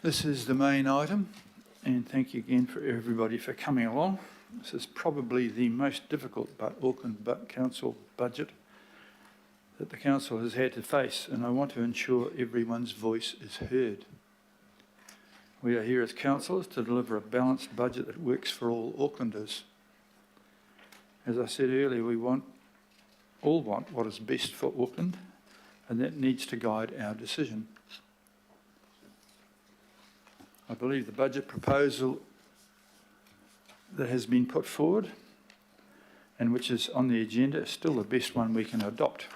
This is the main item, and thank you again for everybody for coming along. This is probably the most difficult Auckland Council budget that the Council has had to face, and I want to ensure everyone's voice is heard. We are here as councillors to deliver a balanced budget that works for all Aucklanders. As I said earlier, we all want what is best for Auckland, and that needs to guide our decision. I believe the budget proposal that has been put forward and which is on the agenda is still the best one we can adopt.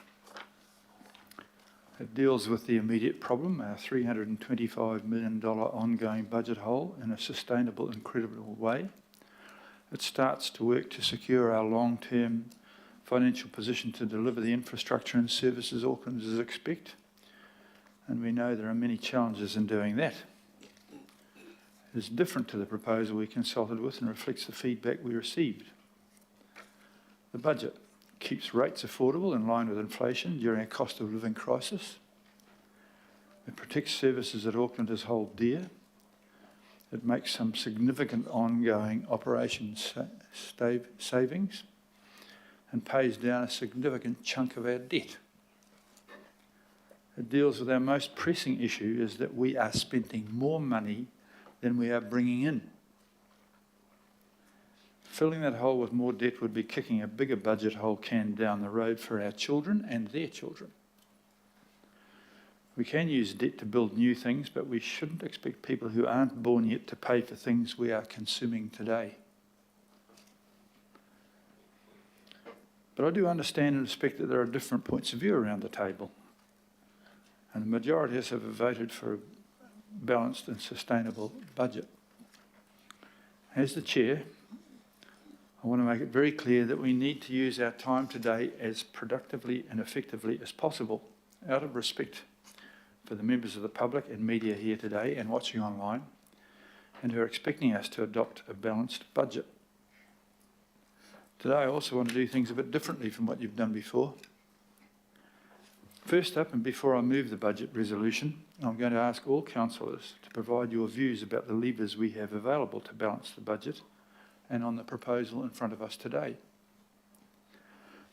It deals with the immediate problem, our $325 million ongoing budget hole, in a sustainable and credible way. It starts to work to secure our long-term financial position to deliver the infrastructure and services Aucklanders expect, and we know there are many challenges in doing that. It is different to the proposal we consulted with and reflects the feedback we received. The budget keeps rates affordable in line with inflation during a cost of living crisis. It protects services that Aucklanders hold dear. It makes some significant ongoing operations savings and pays down a significant chunk of our debt. It deals with our most pressing issue, is that we are spending more money than we are bringing in. Filling that hole with more debt would be kicking a bigger budget hole can down the road for our children and their children. We can use debt to build new things, but we shouldn't expect people who aren't born yet to pay for things we are consuming today. But I do understand and respect that there are different points of view around the table, and the majority of us have voted for a balanced and sustainable budget. As the Chair, I want to make it very clear that we need to use our time today as productively and effectively as possible, out of respect for the members of the public and media here today and watching online, and who are expecting us to adopt a balanced budget. Today I also want to do things a bit differently from what you've done before. First up, and before I move the budget resolution, I'm going to ask all councillors to provide your views about the levers we have available to balance the budget and on the proposal in front of us today.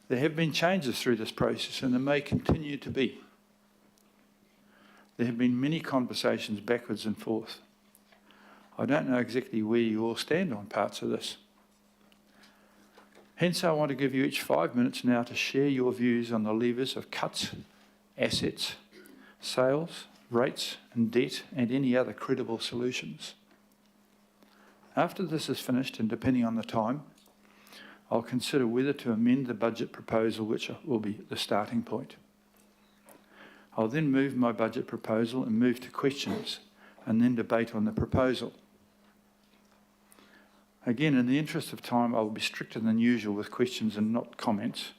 There have been changes through this process, and there may continue to be. There have been many conversations backwards and forth. I don't know exactly where you all stand on parts of this. Hence, I want to give you each 5 minutes now to share your views on the levers of cuts, assets, sales, rates and debt, and any other credible solutions. After this is finished, and depending on the time, I'll consider whether to amend the budget proposal, which will be the starting point. I'll then move my budget proposal and move to questions, and then debate on the proposal. Again, in the interest of time, I will be stricter than usual with questions and not comments,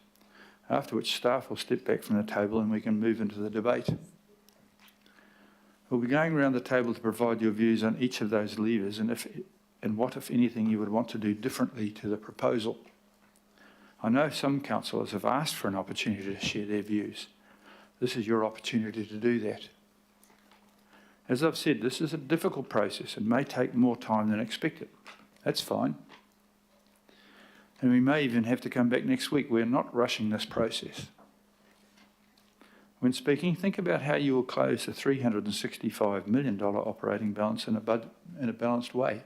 after which staff will step back from the table and we can move into the debate. We'll be going around the table to provide your views on each of those levers and what, if anything, you would want to do differently to the proposal. I know some councillors have asked for an opportunity to share their views. This is your opportunity to do that. As I've said, this is a difficult process and may take more time than expected. That's fine. And we may even have to come back next week. We're not rushing this process. When speaking, think about how you will close the $365 million operating balance in a balanced way.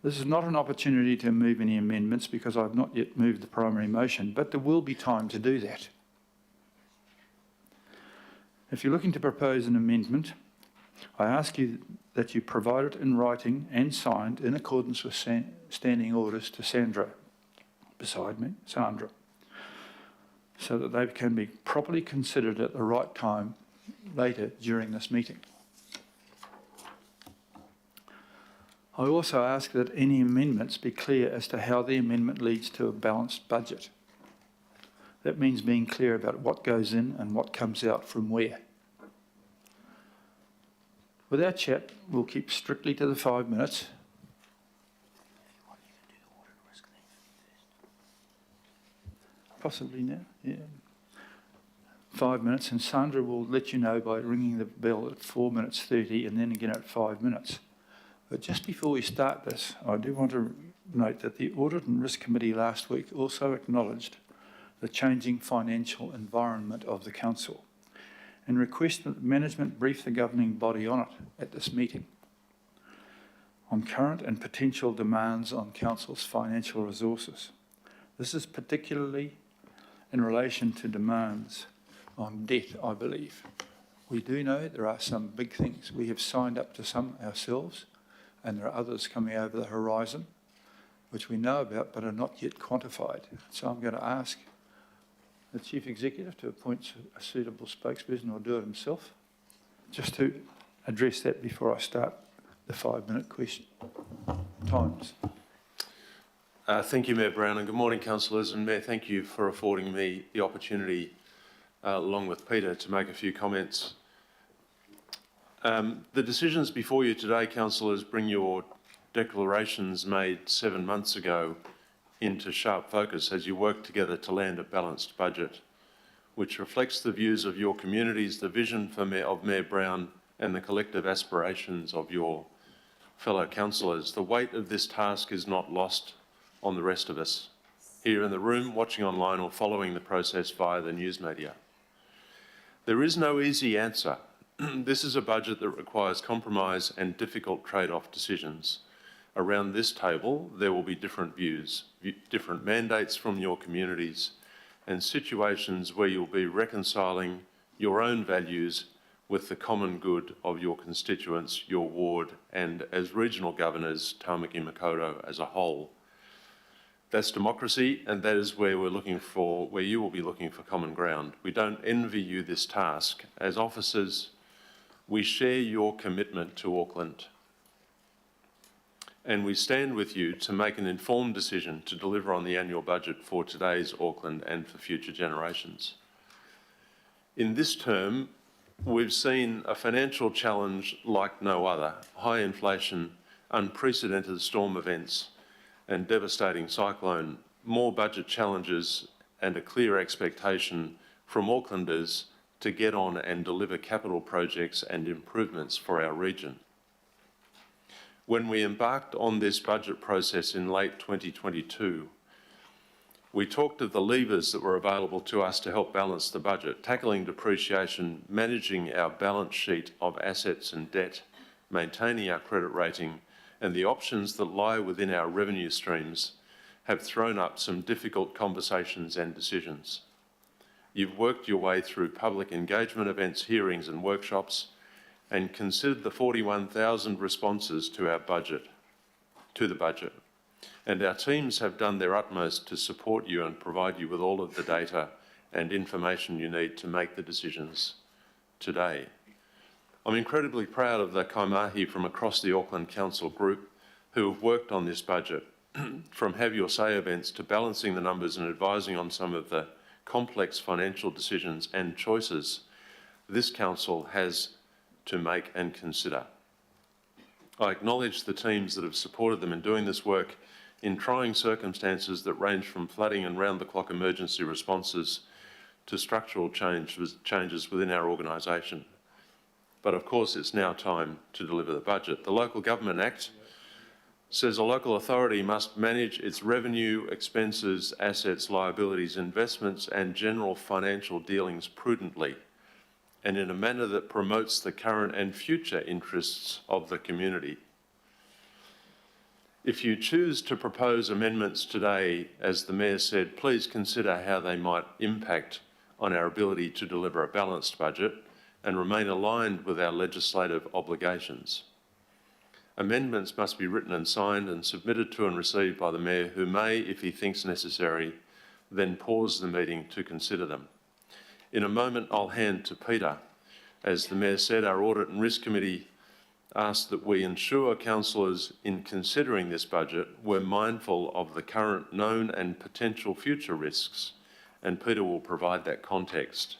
This is not an opportunity to move any amendments because I've not yet moved the primary motion, but there will be time to do that. If you're looking to propose an amendment, I ask you that you provide it in writing and signed in accordance with standing orders to Sandra, beside me, Sandra, so that they can be properly considered at the right time later during this meeting. I also ask that any amendments be clear as to how the amendment leads to a balanced budget. That means being clear about what goes in and what comes out from where. Without chat, we'll keep strictly to the 5 minutes. Possibly now, yeah. 5 minutes, and Sandra will let you know by ringing the bell at 4 minutes 30 and then again at 5 minutes. But just before we start this, I do want to note that the Audit and Risk Committee last week also acknowledged the changing financial environment of the Council and requested that management brief the governing body on it at this meeting on current and potential demands on Council's financial resources. This is particularly in relation to demands on debt, I believe. We do know there are some big things. We have signed up to some ourselves, and there are others coming over the horizon, which we know about but are not yet quantified. So I'm going to ask the Chief Executive to appoint a suitable spokesperson or do it himself, just to address that before I start the 5-minute question times. Thank you, Mayor Brown, and good morning, councillors. And Mayor, thank you for affording me the opportunity, along with Peter, to make a few comments. The decisions before you today, councillors, bring your declarations made 7 months ago into sharp focus as you work together to land a balanced budget, which reflects the views of your communities, the vision of Mayor Brown, and the collective aspirations of your fellow councillors. The weight of this task is not lost on the rest of us here in the room, watching online or following the process via the news media. There is no easy answer. This is a budget that requires compromise and difficult trade-off decisions. Around this table, there will be different views, different mandates from your communities, and situations where you'll be reconciling your own values with the common good of your constituents, your ward, and as regional governors, Tāmaki Makaurau as a whole. That's democracy, and that is where where you will be looking for common ground. We don't envy you this task. As officers, we share your commitment to Auckland, and we stand with you to make an informed decision to deliver on the annual budget for today's Auckland and for future generations. In this term, we've seen a financial challenge like no other: high inflation, unprecedented storm events, and devastating cyclone, more budget challenges, and a clear expectation from Aucklanders to get on and deliver capital projects and improvements for our region. When we embarked on this budget process in late 2022, we talked of the levers that were available to us to help balance the budget: tackling depreciation, managing our balance sheet of assets and debt, maintaining our credit rating, and the options that lie within our revenue streams have thrown up some difficult conversations and decisions. You've worked your way through public engagement events, hearings and workshops, and considered the 41,000 responses to the budget. And our teams have done their utmost to support you and provide you with all of the data and information you need to make the decisions today. I'm incredibly proud of the kaimahi from across the Auckland Council group who have worked on this budget, from Have Your Say events to balancing the numbers and advising on some of the complex financial decisions and choices this council has to make and consider. I acknowledge the teams that have supported them in doing this work in trying circumstances that range from flooding and round-the-clock emergency responses to structural changes within our organisation. But of course, it's now time to deliver the budget. The Local Government Act says a local authority must manage its revenue, expenses, assets, liabilities, investments, and general financial dealings prudently and in a manner that promotes the current and future interests of the community. If you choose to propose amendments today, as the Mayor said, please consider how they might impact on our ability to deliver a balanced budget and remain aligned with our legislative obligations. Amendments must be written and signed and submitted to and received by the Mayor, who may, if he thinks necessary, then pause the meeting to consider them. In a moment, I'll hand to Peter. As the Mayor said, our Audit and Risk Committee asked that we ensure councillors, in considering this budget, were mindful of the current known and potential future risks, and Peter will provide that context.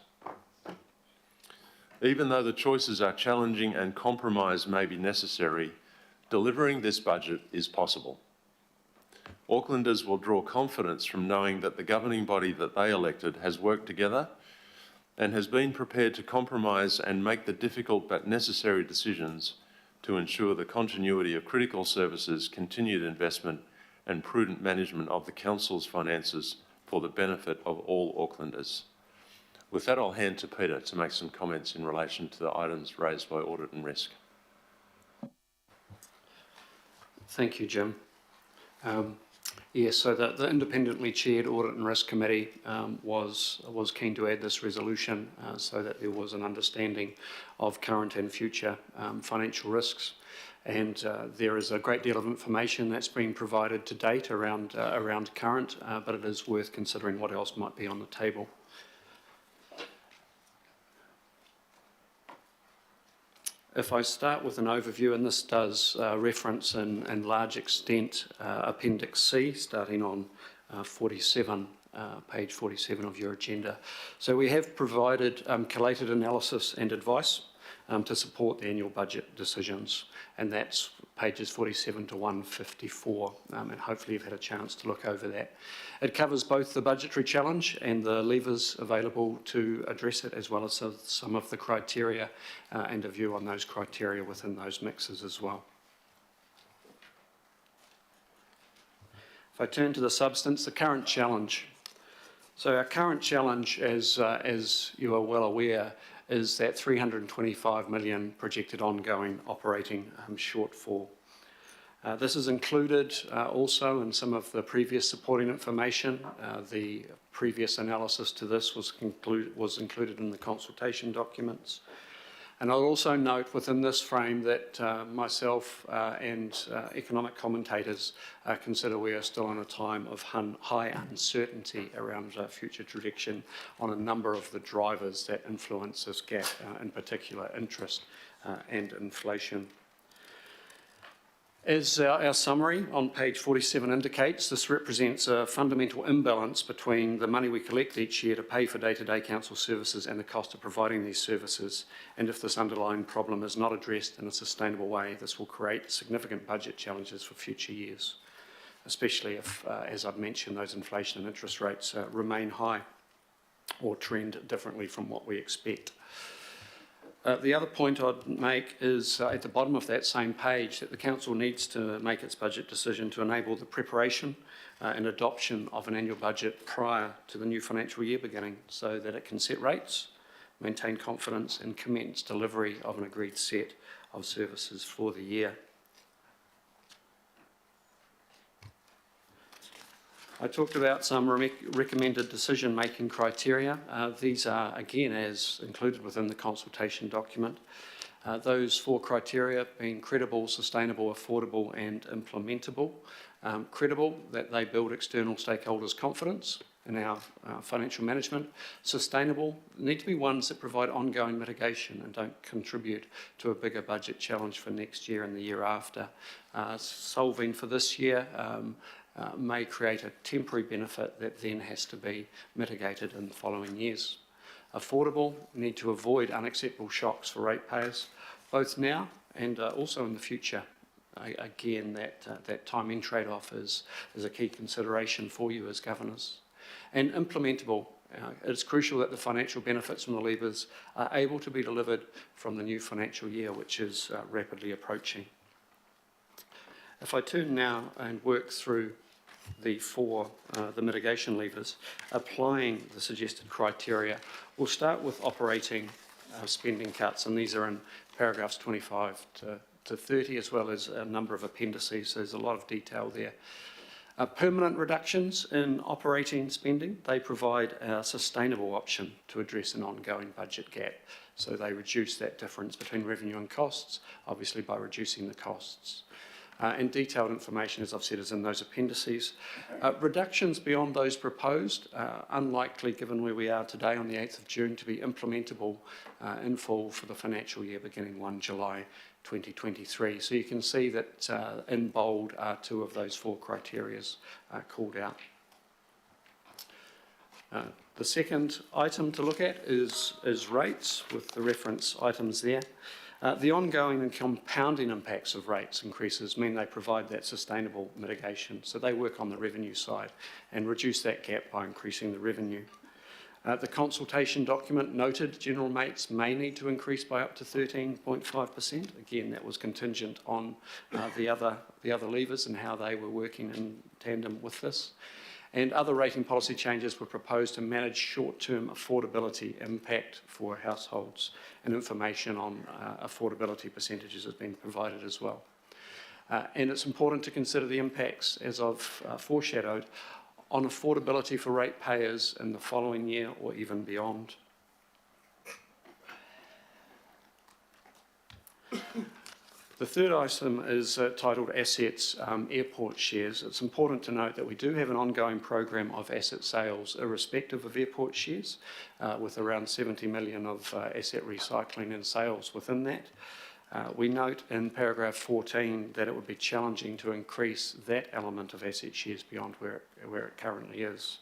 Even though the choices are challenging and compromise may be necessary, delivering this budget is possible. Aucklanders will draw confidence from knowing that the governing body that they elected has worked together and has been prepared to compromise and make the difficult but necessary decisions to ensure the continuity of critical services, continued investment and prudent management of the Council's finances for the benefit of all Aucklanders. With that, I'll hand to Peter to make some comments in relation to the items raised by Audit and Risk. Thank you, Jim. Yes, so the independently chaired Audit and Risk Committee was keen to add this resolution so that there was an understanding of current and future financial risks. And there is a great deal of information that's been provided to date around current, but it is worth considering what else might be on the table. If I start with an overview, and this does reference in large extent Appendix C, starting on 47, page 47 of your agenda. So we have provided collated analysis and advice to support the annual budget decisions, and that's pages 47 to 154, and hopefully you've had a chance to look over that. It covers both the budgetary challenge and the levers available to address it, as well as some of the criteria and a view on those criteria within those mixes as well. If I turn to the substance, the current challenge. So our current challenge, as you are well aware, is that 325 million projected ongoing operating shortfall. This is included also in some of the previous supporting information. The previous analysis to this was included in the consultation documents. And I'll also note within this frame that myself and economic commentators consider we are still in a time of high uncertainty around future direction on a number of the drivers that influence this gap, in particular interest and inflation. As our summary on page 47 indicates, this represents a fundamental imbalance between the money we collect each year to pay for day-to-day council services and the cost of providing these services. And if this underlying problem is not addressed in a sustainable way, this will create significant budget challenges for future years, especially if, as I've mentioned, those inflation and interest rates remain high or trend differently from what we expect. The other point I'd make is at the bottom of that same page that the Council needs to make its budget decision to enable the preparation and adoption of an annual budget prior to the new financial year beginning, so that it can set rates, maintain confidence and commence delivery of an agreed set of services for the year. I talked about some recommended decision-making criteria. These are, again, as included within the consultation document. Those 4 criteria being credible, sustainable, affordable and implementable. Credible, that they build external stakeholders' confidence in our financial management. Sustainable, need to be ones that provide ongoing mitigation and don't contribute to a bigger budget challenge for next year and the year after. Solving for this year may create a temporary benefit that then has to be mitigated in the following years. Affordable, need to avoid unacceptable shocks for ratepayers, both now and also in the future. Again, that timing trade-off is a key consideration for you as governors. And implementable, it's crucial that the financial benefits from the levers are able to be delivered from the new financial year, which is rapidly approaching. If I turn now and work through the mitigation levers, applying the suggested criteria, we'll start with operating spending cuts, and these are in paragraphs 25 to 30, as well as a number of appendices, so there's a lot of detail there. Permanent reductions in operating spending, they provide a sustainable option to address an ongoing budget gap. So they reduce that difference between revenue and costs, obviously by reducing the costs. And detailed information, as I've said, is in those appendices. Reductions beyond those proposed, unlikely given where we are today on the 8th of June to be implementable in full for the financial year beginning 1 July 2023. So you can see that in bold are 2 of those 4 criteria called out. The second item to look at is rates, with the reference items there. The ongoing and compounding impacts of rates increases mean they provide that sustainable mitigation. So they work on the revenue side and reduce that gap by increasing the revenue. The consultation document noted general mates may need to increase by up to 13.5%. Again, that was contingent on the other levers and how they were working in tandem with this. And other rating policy changes were proposed to manage short-term affordability impact for households, and information on affordability percentages has been provided as well. And it's important to consider the impacts, as I've foreshadowed, on affordability for ratepayers in the following year or even beyond. The third item is titled Assets, Airport Shares. It's important to note that we do have an ongoing program of asset sales irrespective of airport shares, with around 70 million of asset recycling and sales within that. We note in paragraph 14 that it would be challenging to increase that element of asset shares beyond where it currently is.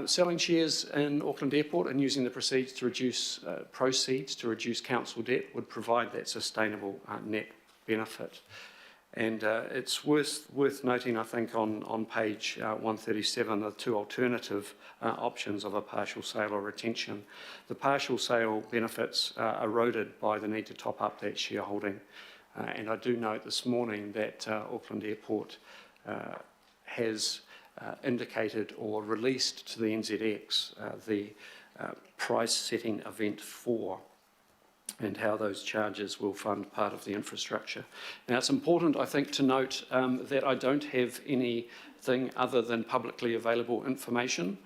Selling shares in Auckland Airport and using the proceeds to reduce council debt would provide that sustainable net benefit. And it's worth noting, I think, on page 137, the two alternative options of a partial sale or retention. The partial sale benefits are eroded by the need to top up that shareholding. And I do note this morning that Auckland Airport has indicated or released to the NZX the price setting event 4, and how those charges will fund part of the infrastructure. Now, it's important, I think, to note that I don't have anything other than publicly available information.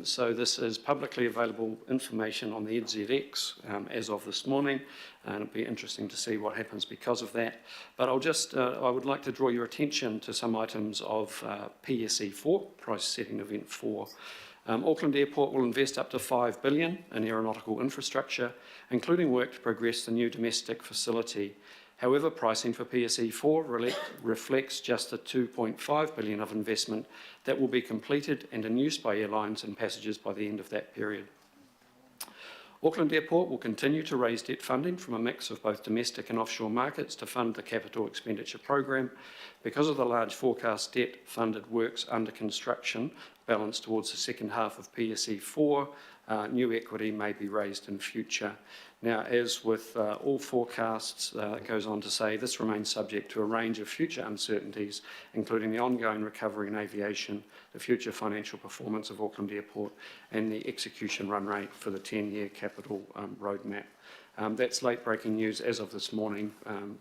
So this is publicly available information on the NZX as of this morning, and it'll be interesting to see what happens because of that. But I would like to draw your attention to some items of PSE 4, Price Setting Event 4. Auckland Airport will invest up to $5 billion in aeronautical infrastructure, including work to progress the new domestic facility. However, pricing for PSE 4 reflects just the $2.5 billion of investment that will be completed and in use by airlines and passengers by the end of that period. Auckland Airport will continue to raise debt funding from a mix of both domestic and offshore markets to fund the capital expenditure program. Because of the large forecast debt-funded works under construction balanced towards the second half of PSE 4, new equity may be raised in future. Now, as with all forecasts, it goes on to say this remains subject to a range of future uncertainties, including the ongoing recovery in aviation, the future financial performance of Auckland Airport, and the execution run rate for the 10-year capital roadmap. That's late-breaking news as of this morning,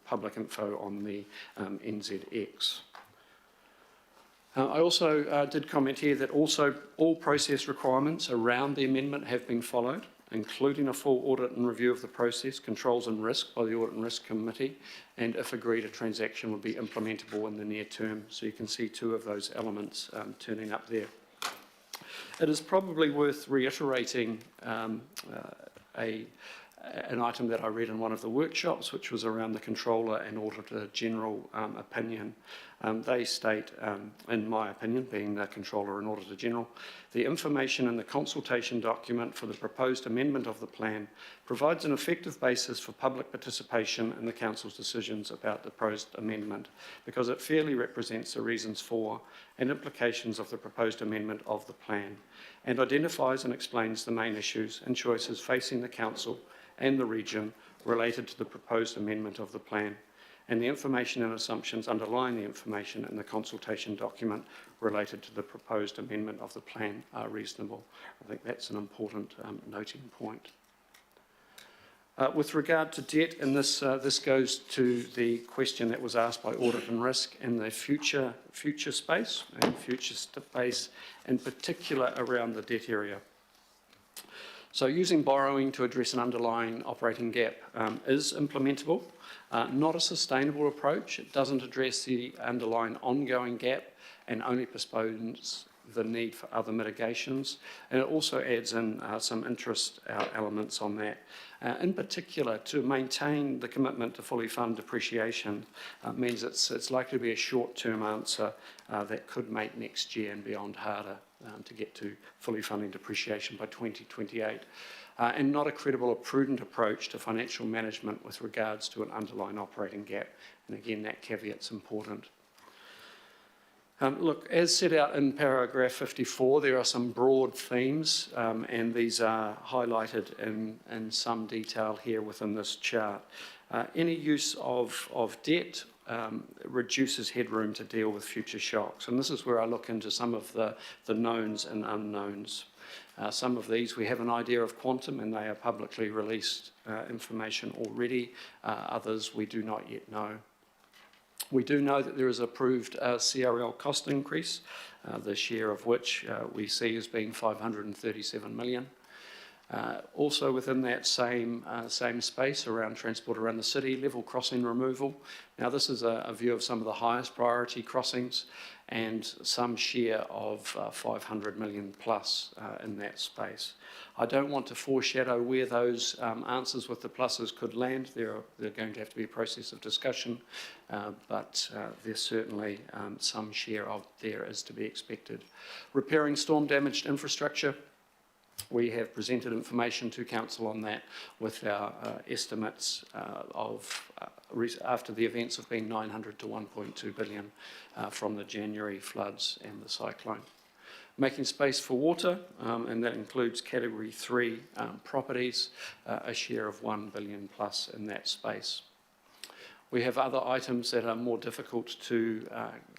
public info on the NZX. I also did comment here that also all process requirements around the amendment have been followed, including a full audit and review of the process, controls and risk by the Audit and Risk Committee, and if agreed, a transaction would be implementable in the near term. So you can see two of those elements turning up there. It is probably worth reiterating an item that I read in one of the workshops, which was around the Controller and Auditor General opinion. They state, in my opinion, being the Controller and Auditor General, the information in the consultation document for the proposed amendment of the plan provides an effective basis for public participation in the Council's decisions about the proposed amendment, because it fairly represents the reasons for and implications of the proposed amendment of the plan, and identifies and explains the main issues and choices facing the Council and the region related to the proposed amendment of the plan, and the information and assumptions underlying the information in the consultation document related to the proposed amendment of the plan are reasonable. I think that's an important noting point. With regard to debt, and this goes to the question that was asked by Audit and Risk in the future space, in particular around the debt area. So using borrowing to address an underlying operating gap is implementable, not a sustainable approach. It doesn't address the underlying ongoing gap and only postpones the need for other mitigations. And it also adds in some interest elements on that. In particular, to maintain the commitment to fully fund depreciation means it's likely to be a short-term answer that could make next year and beyond harder to get to fully funding depreciation by 2028, and not a credible or prudent approach to financial management with regards to an underlying operating gap. And again, that caveat's important. Look, as set out in paragraph 54, there are some broad themes, and these are highlighted in some detail here within this chart. Any use of debt reduces headroom to deal with future shocks, and this is where I look into some of the knowns and unknowns. Some of these we have an idea of quantum, and they are publicly released information already. Others we do not yet know. We do know that there is approved CRL cost increase, the share of which we see as being 537 million. Also within that same space around transport around the city, level crossing removal. Now this is a view of some of the highest priority crossings and some share of 500 million plus in that space. I don't want to foreshadow where those answers with the pluses could land. They're going to have to be a process of discussion, but there's certainly some share of there is to be expected. Repairing storm damaged infrastructure. We have presented information to Council on that with our estimates after the events have been 900 to 1.2 billion from the January floods and the cyclone. Making space for water, and that includes category 3 properties, a share of 1 billion plus in that space. We have other items that are more difficult to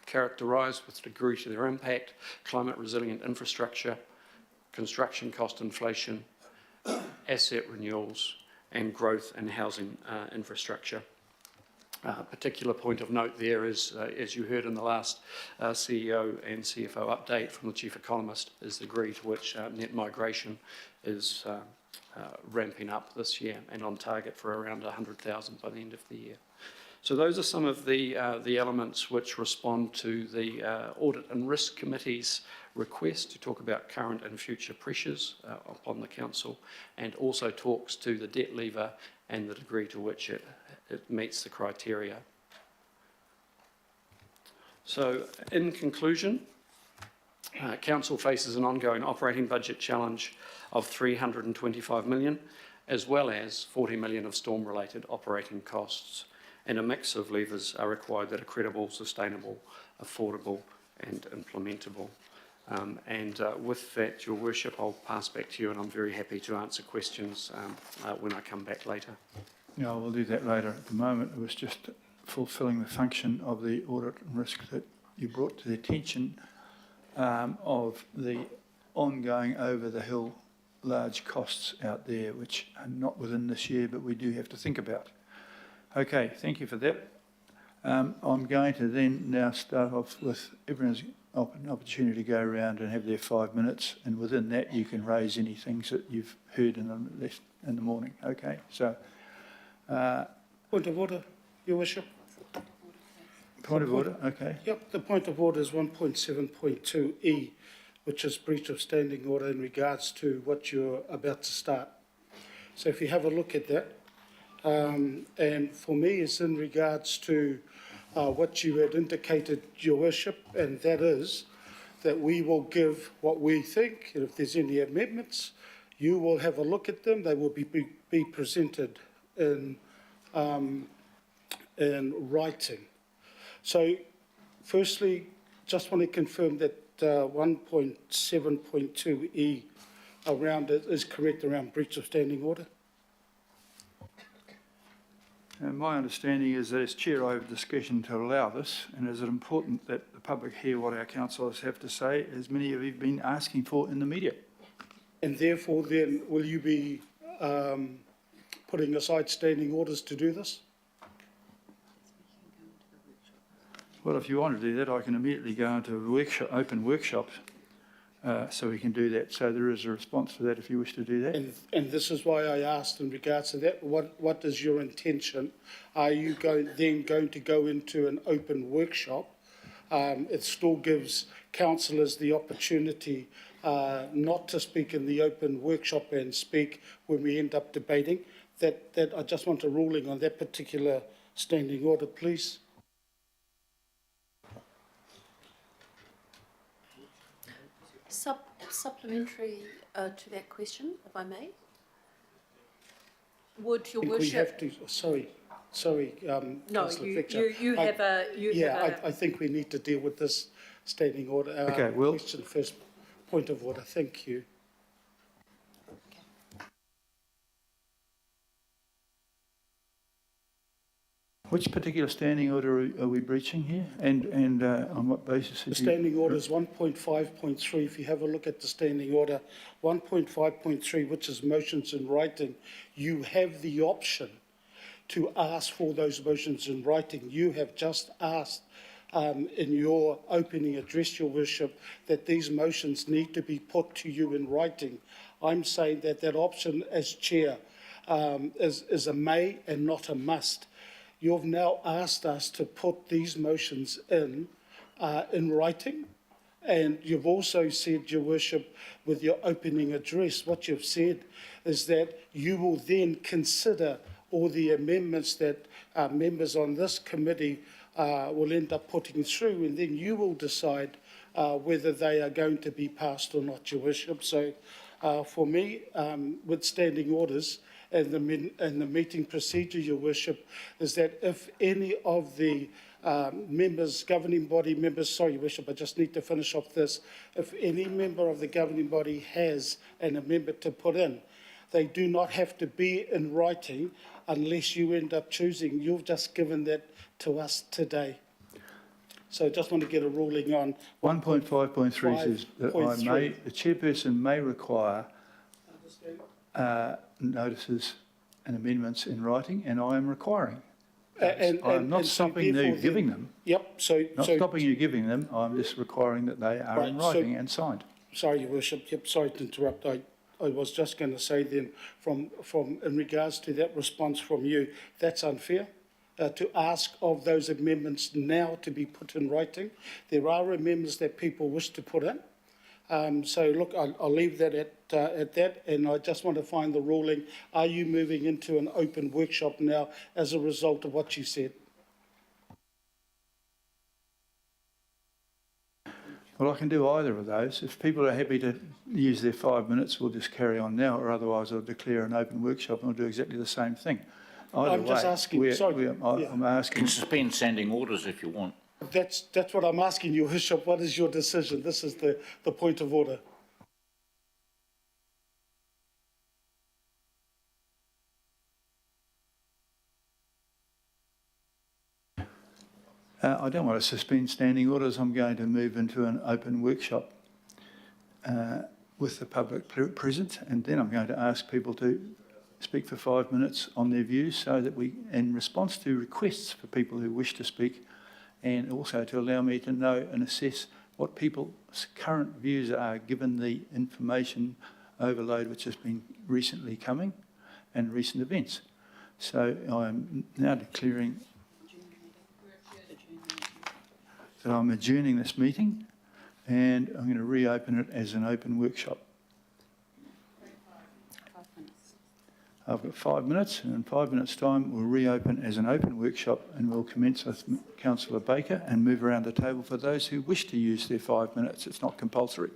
characterise with degree to their impact: climate resilient infrastructure, construction cost inflation, asset renewals, and growth in housing infrastructure. Particular point of note there is, as you heard in the last CEO and CFO update from the Chief Economist, is the degree to which net migration is ramping up this year and on target for around 100,000 by the end of the year. So those are some of the elements which respond to the Audit and Risk Committee's request to talk about current and future pressures upon the Council, and also talks to the debt lever and the degree to which it meets the criteria. So in conclusion, Council faces an ongoing operating budget challenge of 325 million, as well as 40 million of storm-related operating costs, and a mix of levers are required that are credible, sustainable, affordable and implementable. With that, Your Worship, I'll pass back to you, and I'm very happy to answer questions when I come back later. Yeah, we'll do that later. At the moment, it was just fulfilling the function of the audit and risk that you brought to the attention of the ongoing over-the-hill large costs out there, which are not within this year, but we do have to think about. Okay, thank you for that. I'm going to then now start off with everyone's an opportunity to go around and have their 5 minutes, and within that you can raise any things that you've heard in the morning. Okay, so point of order, Your Worship. Point of order, okay. Yep, the point of order is 1.7.2E, which is breach of standing order in regards to what you're about to start. So if you have a look at that, and for me it's in regards to what you had indicated, Your Worship, and that is that we will give what we think, and if there's any amendments, you will have a look at them. They will be presented in writing. So, firstly, just want to confirm that 1.7.2E around it is correct around breach of standing order. And my understanding is that as Chair I have discretion to allow this, and is it important that the public hear what our councillors have to say, as many of you have been asking for in the media. And therefore then will you be putting aside standing orders to do this? Well, if you want to do that, I can immediately go into a workshop, open workshops, so we can do that. So there is a response to that if you wish to do that. And this is why I asked in regards to that, what is your intention? Are you going to go into an open workshop? It still gives councillors the opportunity not to speak in the open workshop and speak when we end up debating. That I just want a ruling on that particular standing order, please. Supplementary to that question, if I may. Would Your We Worship... have to, sorry, no, Councillor Fletcher. you have a... I think we need to deal with this standing order, Okay, well- question first, point of order. Thank you. Which particular standing order are we breaching here? And on what basis? The standing order is 1.5.3. If you have a look at the standing order, 1.5.3, which is motions in writing, you have the option to ask for those motions in writing. You have just asked in your opening address, Your Worship, that these motions need to be put to you in writing. I'm saying that that option as chair is a may and not a must. You've now asked us to put these motions in writing, and you've also said, Your Worship, with your opening address, what you've said is that you will then consider all the amendments that members on this committee will end up putting through, and then you will decide whether they are going to be passed or not, Your Worship. So for me, with standing orders, and the meeting procedure, Your Worship, is that if any of the members, governing body members, sorry, Your Worship, I just need to finish off this. If any member of the governing body has an amendment to put in, they do not have to be in writing unless you end up choosing. You've just given that to us today. So I just want to get a ruling on 1.5.3 says that the chairperson may require notices and amendments in writing, and I am requiring. I'm not stopping you giving them. Yep. Not stopping you giving them. I'm just requiring that they are in writing and signed. Sorry, Your Worship. Yep. Sorry to interrupt. I was just going to say then, from in regards to that response from you, that's unfair. To ask of those amendments now to be put in writing. There are amendments that people wish to put in. So look, I'll leave that at that, and I just want to find the ruling. Are you moving into an open workshop now as a result of what you said? Well, I can do either of those. If people are happy to use their 5 minutes, we'll just carry on now, or otherwise I'll declare an open workshop and we'll do exactly the same thing. I'm just asking. I'm asking. You can suspend standing orders if you want. That's what I'm asking you, Bishop. What is your decision? This is the point of order. I don't want to suspend standing orders. I'm going to move into an open workshop with the public present, and then I'm going to ask people to speak for 5 minutes on their views so that we, in response to requests for people who wish to speak, and also to allow me to know and assess what people's current views are given the information overload which has been recently coming and recent events. So I'm now declaring that I'm adjourning this meeting, and I'm going to reopen it as an open workshop. I've got 5 minutes, and in 5 minutes' time we'll reopen as an open workshop, and we'll commence with Councillor Baker and move around the table for those who wish to use their 5 minutes. It's not compulsory.